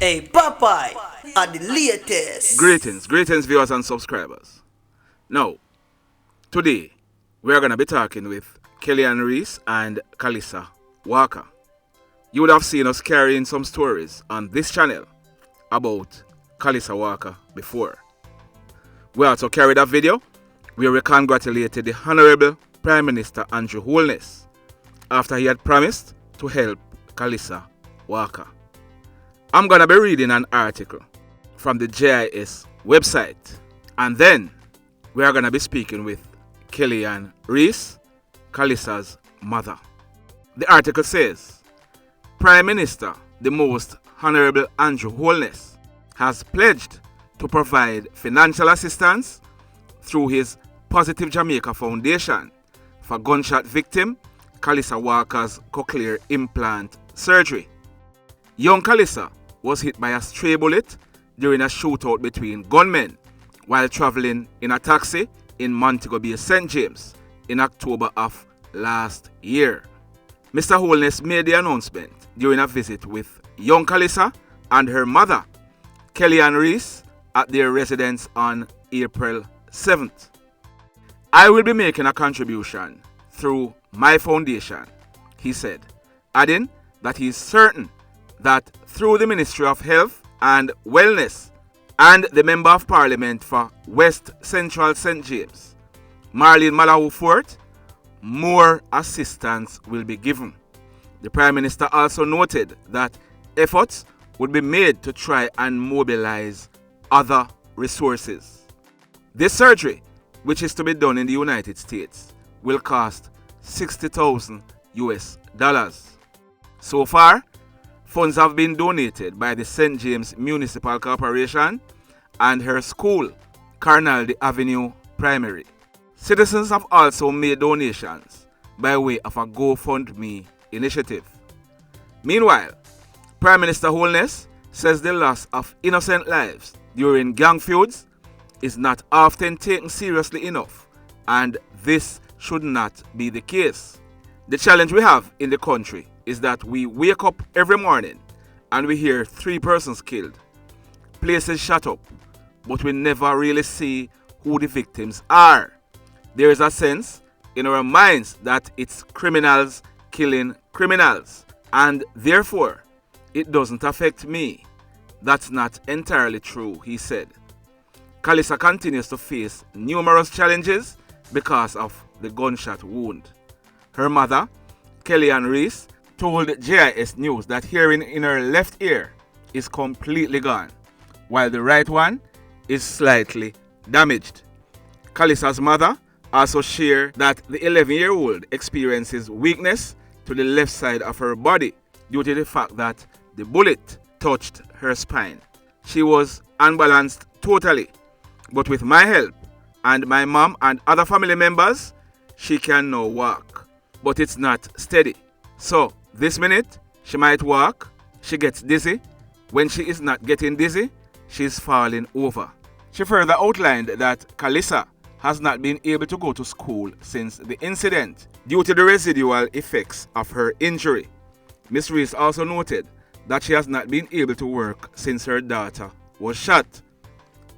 Hey, Popeye are the latest. Greetings viewers and subscribers. Now, today we are going to be talking with Kelly-Ann Reece and Calyssa Walker. You would have seen us carrying some stories on this channel about Calyssa Walker before. We also carried a video where we congratulated the Honorable Prime Minister Andrew Holness after he had promised to help Calyssa Walker. I'm going to be reading an article from the JIS website, and then we are going to be speaking with Kelly-Ann Reece, Calyssa's mother. The article says, Prime Minister, the Most Honorable Andrew Holness, has pledged to provide financial assistance through his Positive Jamaica Foundation for gunshot victim Calyssa Walker's cochlear implant surgery. Young Calyssa was hit by a stray bullet during a shootout between gunmen while traveling in a taxi in Montego Bay, St. James in October of last year. Mr. Holness made the announcement during a visit with young Calyssa and her mother, Kelly-Ann Reece, at their residence on April 7th. I will be making a contribution through my foundation, he said, adding that he is certain that through the Ministry of Health and Wellness and the Member of Parliament for West Central St. James, Marlene Malawu Fort, more assistance will be given. The Prime Minister also noted that efforts would be made to try and mobilize other resources. This surgery, which is to be done in the United States, will cost $60,000 US. So far, funds have been donated by the St. James Municipal Corporation and her school, Carnaldi Avenue Primary. Citizens have also made donations by way of a GoFundMe initiative. Meanwhile, Prime Minister Holness says the loss of innocent lives during gang feuds is not often taken seriously enough, and this should not be the case. The challenge we have in the country is that we wake up every morning and we hear 3 persons killed, places shut up, but we never really see who the victims are. There is a sense in our minds that it's criminals killing criminals, and therefore it doesn't affect me. That's not entirely true, he said. Calyssa continues to face numerous challenges because of the gunshot wound. Her mother, Kelly-Ann Reece, told JIS News that hearing in her left ear is completely gone, while the right one is slightly damaged. Calyssa's mother also shared that the 11-year-old experiences weakness to the left side of her body due to the fact that the bullet touched her spine. She was unbalanced totally, but with my help and my mom and other family members, she can now walk, but it's not steady. So, this minute, she might walk, she gets dizzy. When she is not getting dizzy, she's falling over. She further outlined that Calyssa has not been able to go to school since the incident due to the residual effects of her injury. Ms. Reece also noted that she has not been able to work since her daughter was shot.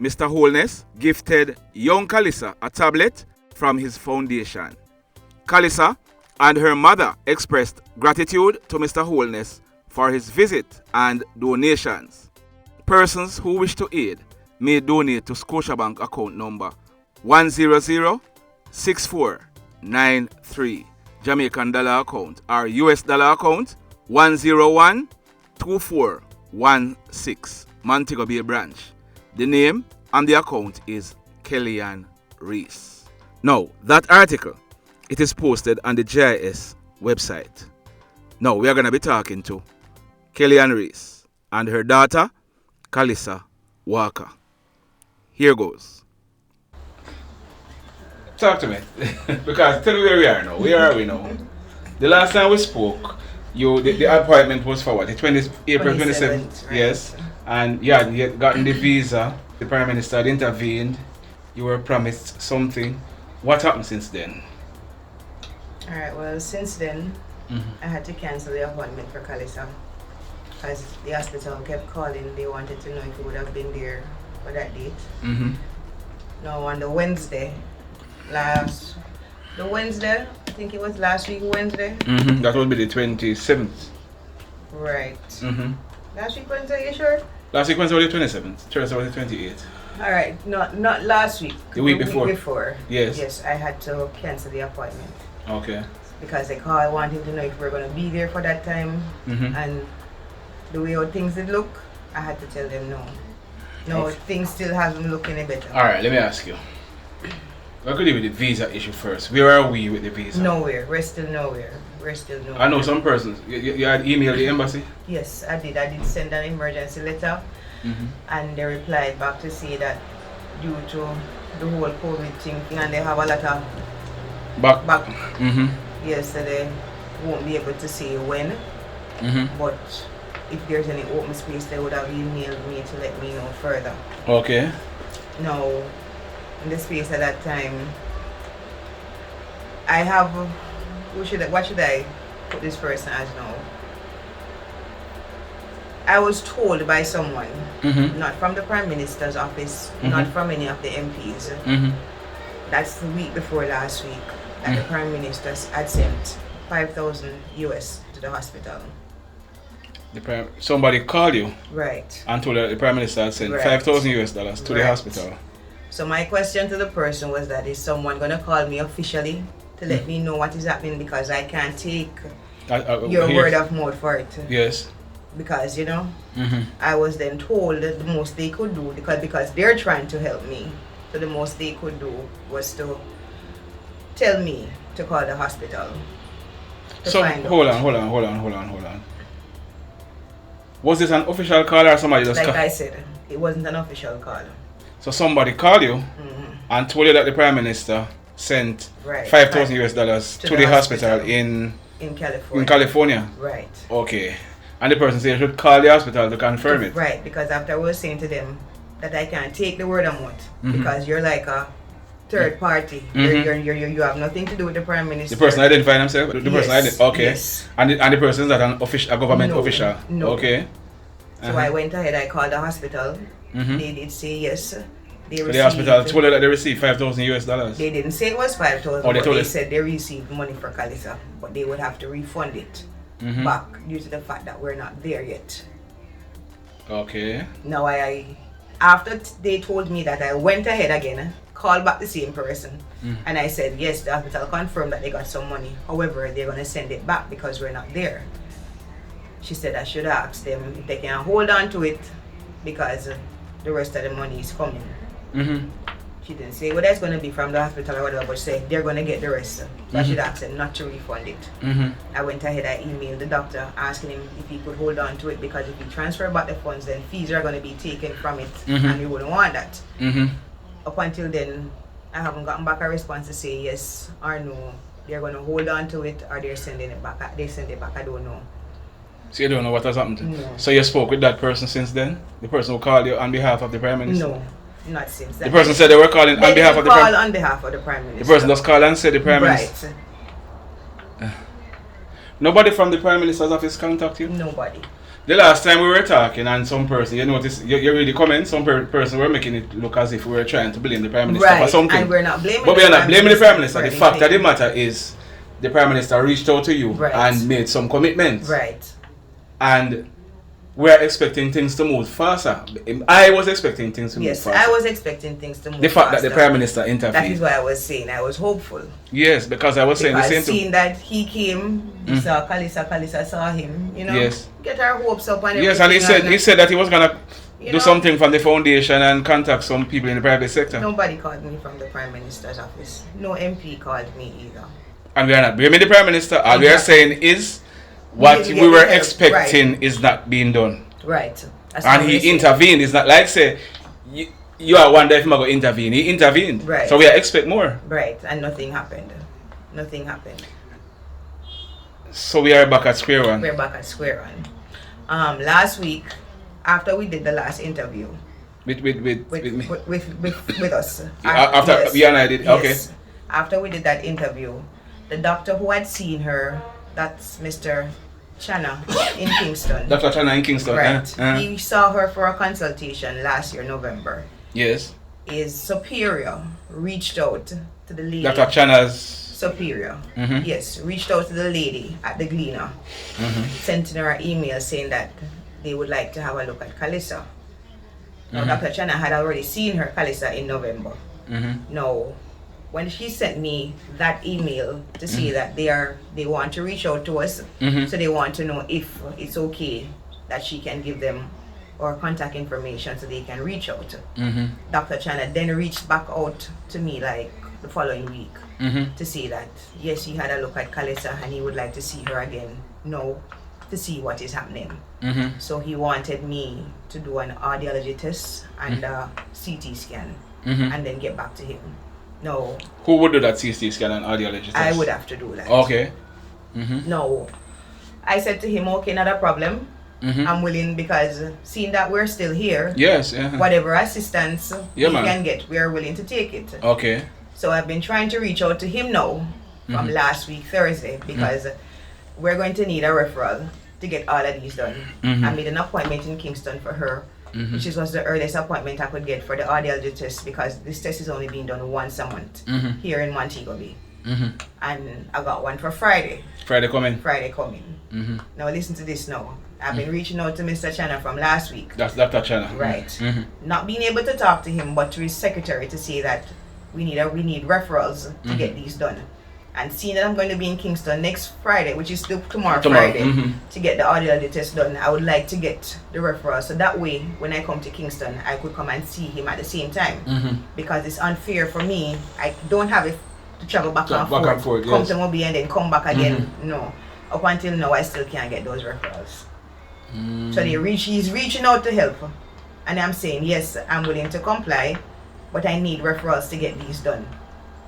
Mr. Holness gifted young Calyssa a tablet from his foundation. Calyssa and her mother expressed gratitude to Mr. Holness for his visit and donations. Persons who wish to aid may donate to Scotiabank account number 1006493, Jamaican dollar account, or US dollar account 1012416, Montego Bay branch. The name on the account is Kelly-Ann Reece. Now, that article, it is posted on the JIS website. Now, we are going to be talking to Kelly-Ann Reece and her daughter, Calyssa Walker. Here goes. Talk to me. Because tell me where we are now. Where are we now? The last time we spoke, the appointment was for what? The April 27th? Right. Yes. And you had gotten the visa. The Prime Minister had intervened. You were promised something. What happened since then? Alright, well, since then, I had to cancel the appointment for Calyssa. because the hospital kept calling. They wanted to know if he would have been there for that date. Now on the Wednesday, I think it was last week Wednesday. That would be the 27th. Right. Last week Wednesday, you sure? Last week Wednesday was the 27th. Thursday was the 28th. Alright, not last week. The week before. Yes. Yes, I had to cancel the appointment. Okay. Because they called wanting to know if we were going to be there for that time. And the way how things did look, I had to tell them no. No, Okay. things still haven't looked any better. Alright, let me ask you. We're going to deal with the visa issue first. Where are we with the visa? Nowhere. We're still nowhere. I know some persons. You had emailed the embassy? Yes, I did. I did send an emergency letter. And they replied back to say that due to the whole COVID thing, and they have a lot of back. Yes, so they won't be able to say when. But if there's any open space, they would have emailed me to let me know further. Okay. Now, in the space at that time, I have. What should I put this person as now? I was told by someone, not from the Prime Minister's office, not from any of the MPs. That's the week before last week that the Prime Minister had sent 5,000 US to the hospital. Somebody called you, right, and told that the Prime Minister had sent 5,000 US dollars to the hospital. So my question to the person was that, is someone gonna call me officially to let me know what is happening, because I can't take your word of mouth for it. Yes. Because I was then told that the most they could do, because they're trying to help me, so the most they could do was to tell me to call the hospital. So hold on. Was this an official call or somebody just like I said, it wasn't an official call. So somebody called you and told you that the Prime Minister sent 5,000 US dollars to the hospital in California. Right. Okay. And the person said you should call the hospital to confirm it. Right, because after I was saying to them that I can't take the word of mouth, because you're like a third party. You have nothing to do with the Prime Minister. The person identified himself? The person identified. Okay. Yes. And the person is not an official, a government official? No. Okay. So I went ahead, I called the hospital. They did say yes. The hospital told you that they received 5,000 US dollars? They didn't say it was 5,000, but they said they received money for Calyssa, but they would have to refund it back due to the fact that we're not there yet. Okay. Now after they told me that, I went ahead again, called back the same person, and I said yes, the hospital confirmed that they got some money. However, they're going to send it back because we're not there. She said I should ask them if they can hold on to it because the rest of the money is coming. She didn't say whether it's going to be from the hospital or whatever, but said they're going to get the rest. So I should ask them not to refund it. I went ahead, I emailed the doctor asking him if he could hold on to it, because if he transfer back the funds, then fees are going to be taken from it, and we wouldn't want that. Up until then, I haven't gotten back a response to say yes or no. They're going to hold on to it or they're sending it back. They send it back, I don't know. So you don't know what has happened? No. So you spoke with that person since then? The person who called you on behalf of the Prime Minister? No, not since then. The person said they were calling on behalf of the Prime Minister? on behalf of the Prime Minister. The person just called and said the Prime Minister? Right. Nobody from the Prime Minister's office contact you? Nobody. The last time we were talking and some person, you notice, you read the comments, some person were making it look as if we were trying to blame the Prime Minister for something. And we're not blaming but we are not blaming the Prime Minister. The fact of the matter is, the Prime Minister reached out to you and made some commitments. Right. And we are expecting things to move faster. I was expecting things to move faster. Yes, I was expecting things to move faster. The fact that the Prime Minister intervened. That is what I was saying. I was hopeful. Yes, because I was saying the same thing. Seeing that he came, you saw Calyssa saw him, Yes. Get our hopes up and everything. Yes, and he said that he was going to do something from the foundation and contact some people in the private sector. Nobody called me from the Prime Minister's office. No MP called me either. And we are not blaming the Prime Minister. All we are saying is what we were expecting is not being done. Right. And he intervened. It's not like say you are wondering if I'm going to intervene. He intervened. Right. So we expect more. Right. And nothing happened. Nothing happened. So we are back at square one. We're back at square one. Last week, after we did the last interview with me. with us. After we and I did. Yes. Okay. After we did that interview, the doctor who had seen her, that's Mr. Chana in Kingston. Dr. Chana in Kingston. Right. He saw her for a consultation last year, November. Yes. His superior reached out to the lady. Dr. Chana's superior. Yes, reached out to the lady at the Gleaner. Sent her an email saying that they would like to have a look at Calyssa. Now, Dr. Chana had already seen her Calyssa in November. Now, when she sent me that email to say that they want to reach out to us, so they want to know if it's okay that she can give them our contact information so they can reach out. Dr. Chana then reached back out to me like the following week to say that yes, he had a look at Calyssa and he would like to see her again now to see what is happening. So he wanted me to do an audiology test and a CT scan and then get back to him. No. Who would do that CT scan and audiology test? I would have to do that. Okay. No. I said to him, okay, not a problem. I'm willing because seeing that we're still here, yes, whatever assistance we can get, we are willing to take it. Okay. So I've been trying to reach out to him now from last week, Thursday, because we're going to need a referral to get all of these done. I made an appointment in Kingston for her, which was the earliest appointment I could get for the audiology test because this test is only being done once a month here in Montego Bay. And I got one for Friday. Friday coming. Now listen to this now. I've been reaching out to Mr. Chana from last week. That's Dr. Chana. Right. Not being able to talk to him, but to his secretary to say that we need referrals to get these done. And seeing that I'm going to be in Kingston next Friday, which is still tomorrow. Friday, to get the audiology test done, I would like to get the referral. So that way, when I come to Kingston, I could come and see him at the same time. Because it's unfair for me. I don't have it to travel back and forth. Come to Mobi and then come back again. No. Up until now, I still can't get those referrals. So he's reaching out to help. And I'm saying, yes, I'm willing to comply, but I need referrals to get these done.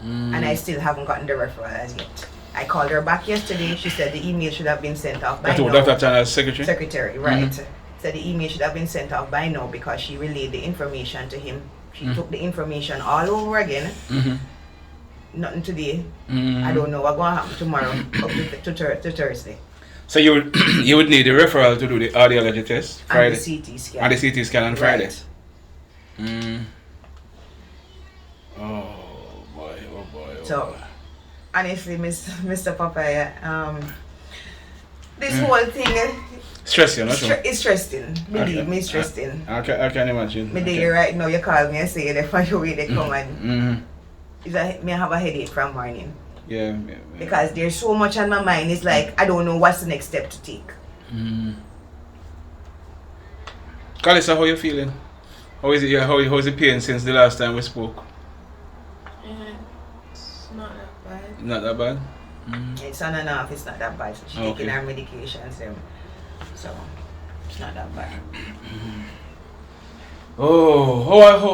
And I still haven't gotten the referral as yet. I called her back yesterday. She said the email should have been sent off by now. Dr. Chana's secretary? Secretary, right. Said the email should have been sent off by now because she relayed the information to him. She took the information all over again. Nothing today. I don't know what's going to happen tomorrow up to Thursday. So you would need a referral to do the audiology test Friday? And the CT scan. And the CT scan on Friday? Right. Oh boy. So, honestly, Mr. Papaya, this whole thing stressing, it's stressing. Believe me, it's stressing. I can imagine. Me there right now, you call me and say that for the way they come and me have a headache from morning. Yeah. Because there's so much on my mind. It's like I don't know what's the next step to take. Calyssa, how you feeling? How is it? How is the pain since the last time we spoke? It's not that bad. Not that bad. It's on and off. It's not that bad. So she's taking her medications. So it's not that bad. Oh,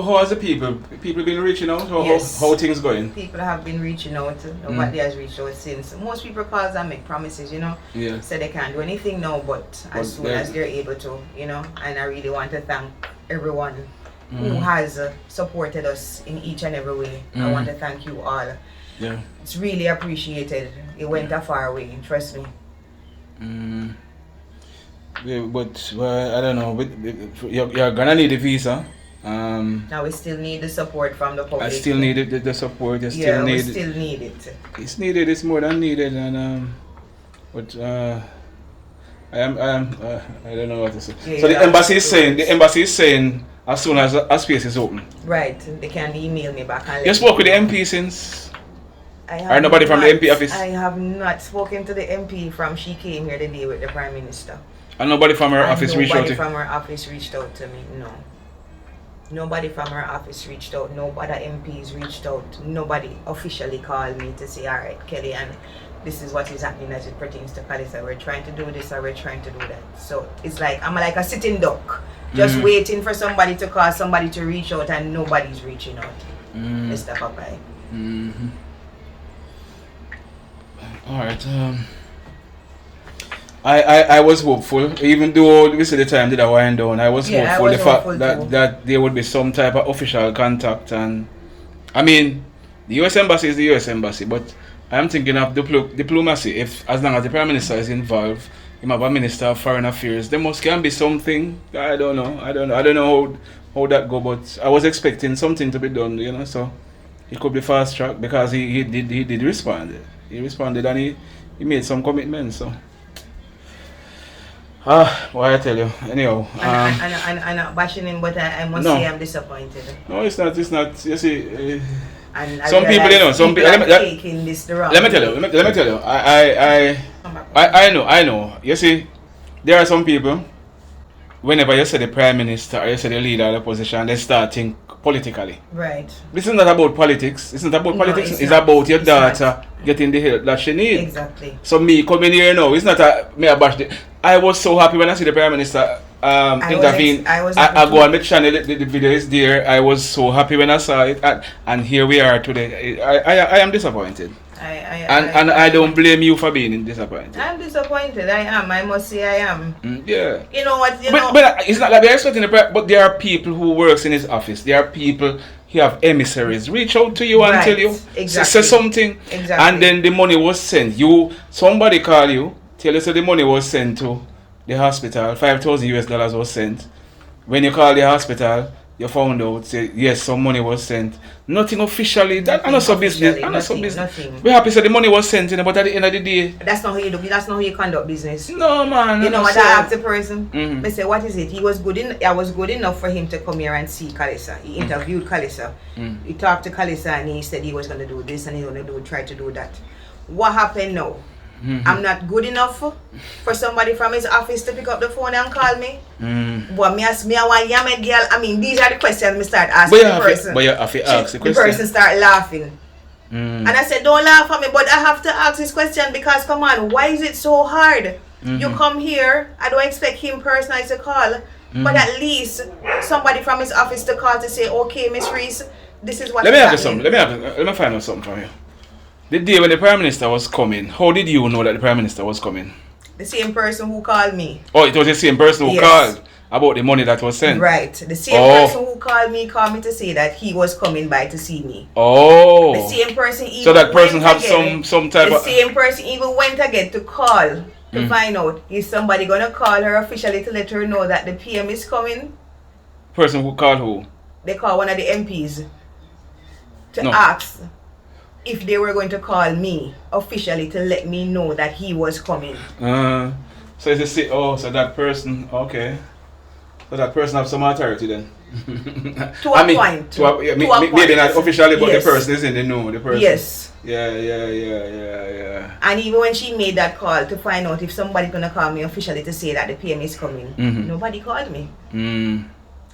how has the people been reaching out? How things going? People have been reaching out. Nobody has reached out since. Most people call and make promises, Yeah. Say they can't do anything now, but as soon as they're able to, And I really want to thank everyone who has supported us in each and every way. I want to thank you all. Yeah. It's really appreciated. It went a far way, trust me. Yeah, but I don't know. But you're gonna need a visa. Now we still need the support from the public. I still need the support. We still need it. It's needed. It's more than needed. And but I don't know what to say. Yeah, so the embassy is saying as soon as a space is open. Right. They can email me back. And you spoke with the MP since. Or nobody from the MP office? I have not spoken to the MP from she came here the day with the Prime Minister. And nobody from her office reached out to you? Nobody from her office reached out to me, no. Nobody from her office reached out. No other MPs reached out. Nobody officially called me to say, alright, Kelly-Ann, this is what is happening as it pertains to Calyssa. We're trying to do this or we're trying to do that. So it's like, I'm like a sitting duck. Just waiting for somebody to call, somebody to reach out, and nobody's reaching out. Mr. Popeye. Alright, I was hopeful, even though we said the time did I wind down, I was hopeful the fact that there would be some type of official contact. And I mean, the US Embassy is the US Embassy, but I'm thinking of diplomacy. If as long as the Prime Minister is involved, him have a Minister of Foreign Affairs. There must can be something. I don't know how that go, but I was expecting something to be done, you know, so it could be fast track because he did respond. He responded and he made some commitments, so what I tell you, anyhow. I'm not bashing him, but I must say I'm disappointed. No, it's not. You see, And some people, you know, some people. Taking this the wrong Let me tell you. Let me tell you. I know. You see, there are some people. Whenever you say the prime minister or you say the leader of the opposition, they start think politically. Right. This is not about politics. It's not about politics. It's not. about your It's daughter not. getting the help that she needs. Exactly. So me coming here now, it's not me a bash. I was so happy when I see the prime minister intervene. I go on the channel, the video is there. I was so happy when I saw it, and here we are today. I am disappointed. I don't blame you for being disappointed. I'm disappointed. I am. I must say I am. Yeah. You know what? But it's not like they're expecting but there are people who works in his office. There are people who have emissaries reach out to you and tell you, say something, and then the money was sent. Somebody call you, tell you so the money was sent to the hospital. $5,000 was sent. When you call the hospital, you found out, say, yes, some money was sent. Nothing officially. That not so business. Nothing. We're happy that the money was sent, but at the end of the day, that's not how you do. That's not how you conduct business. No, man. You know what? I asked the person. Mm-hmm. I said, what is it? I was good enough for him to come here and see Calyssa. He interviewed Calyssa. He talked to Calyssa and he said he was going to do this and he was going to try to do that. What happened now? I'm not good enough for somebody from his office to pick up the phone and call me. But me I want Yamed girl. I mean, these are the questions me start asking the person. But you have to ask the question. The person start laughing. And I said, don't laugh at me, but I have to ask this question because, come on, why is it so hard? You come here, I don't expect him personally to call, but at least somebody from his office to call to say, okay, Miss Reece, this is what Let me find out something from you. The day when the Prime Minister was coming, how did you know that the Prime Minister was coming? The same person who called me. Oh, it was the same person who called about the money that was sent? Right. The same person who called me to say that he was coming by to see me. Oh. The same person even so that person have some type the of... The same person even went again to call to find out, is somebody going to call her officially to let her know that the PM is coming? Person who called who? They called one of the MPs to ask if they were going to call me officially to let me know that he was coming. So it's so that person, okay. So that person have some authority then? To a point. Maybe not officially, but the person is in the know. The person. Yes. Yeah. And even when she made that call to find out if somebody's going to call me officially to say that the PM is coming, nobody called me.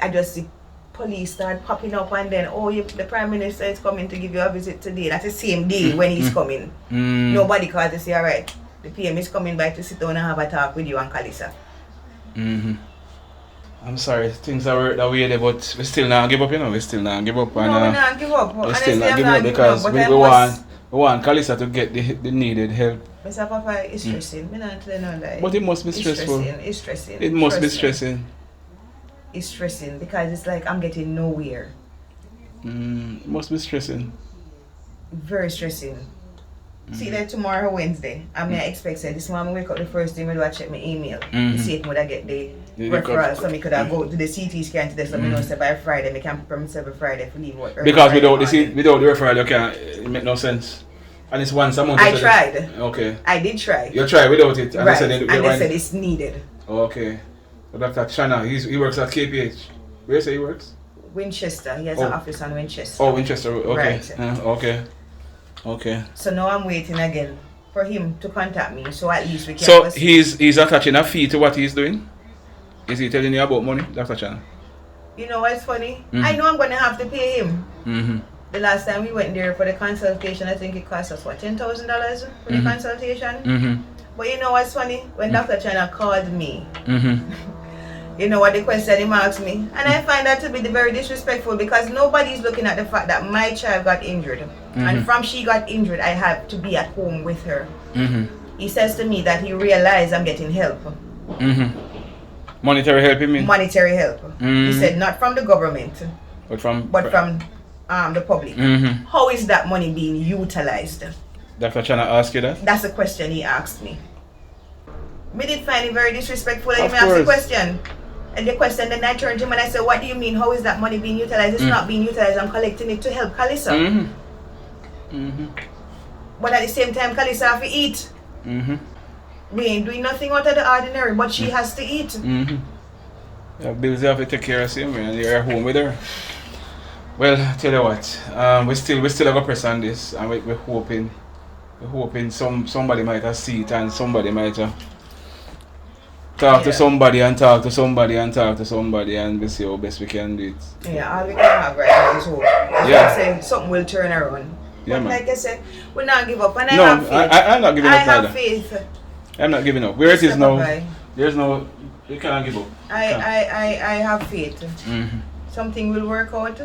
I just see police start popping up and then, the Prime Minister is coming to give you a visit today. That's the same day when he's coming. Nobody called to say, alright, the PM is coming by to sit down and have a talk with you and Calyssa. I'm sorry, things are work that way there, but we still not give up, We still not give up. No, we not give up. We still not give up because we want Calyssa to get the needed help. Mr. Papa, it's stressing. But it must be stressful. It's stressing. It must be stressing. It's stressing because it's like I'm getting nowhere. It must be stressing. Very stressing. See that tomorrow Wednesday, I may expect this morning wake up the first thing I do I check my email to see if I get the referral so I could go to the CT scan today so I know say by Friday I can promise every Friday for leave work. Because without the referral you can't, it make no sense. And it's once a month. I tried. Okay. I did try. You tried without it and right. they said it's needed. Okay. But Dr. Chana, he works at KPH. Where you say he works? Winchester. He has an office on Winchester. Oh, Winchester. Okay. Right. Okay. So now I'm waiting again for him to contact me so at least we can... So he's attaching a fee to what he's doing? Is he telling you about money, Dr. Chana? You know what's funny? I know I'm going to have to pay him. The last time we went there for the consultation, I think it cost us, $10,000 for the consultation? But you know what's funny? When Dr. Chana called me, you know what the question he asked me? And I find that to be very disrespectful because nobody's looking at the fact that my child got injured. And from she got injured, I have to be at home with her. He says to me that he realized I'm getting help. Monetary help, you mean? Monetary help. He said not from the government, but from the public. How is that money being utilized? Dr. Chana asked you that? That's the question he asked me. Me did find it very disrespectful. And Of he asked the course. question. And the question, then I turned to him and I said, what do you mean? How is that money being utilized? It's not being utilized. I'm collecting it to help Calyssa. But at the same time, Calyssa have to eat. We ain't doing nothing out of the ordinary, but she has to eat. Yeah, bills you have to take care of him, and you're at home with her. Well, tell you what, we still have a press on this, and we're hoping somebody might have see it, and somebody might talk to somebody and talk to somebody and talk to somebody, and we see how best we can do it. Yeah, all we can have right now is hope. Yeah. Say something will turn around. Yeah, But man. like I said, we'll not give up, and I No, have faith. I'm not giving up I have either. faith. I'm not giving up. Where it is Step now, by. there's no, you can't give up. I have faith. Something will work out.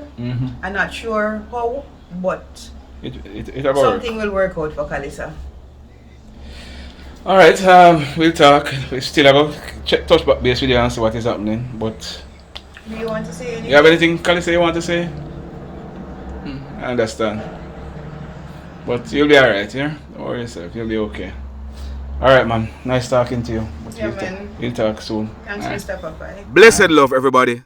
I'm not sure how, but It about something will work out for Calyssa. Alright, we'll talk. We still have a touch back base with you and see what is happening. But Do you want to say anything? you have anything, Calyssa, you want to say? I understand. But you'll be alright, yeah? Don't worry yourself, you'll be okay. Alright, man. Nice talking to you. But Yeah, man. we'll talk soon. Thanks, Alright. Mr. Popeye. Blessed love, everybody.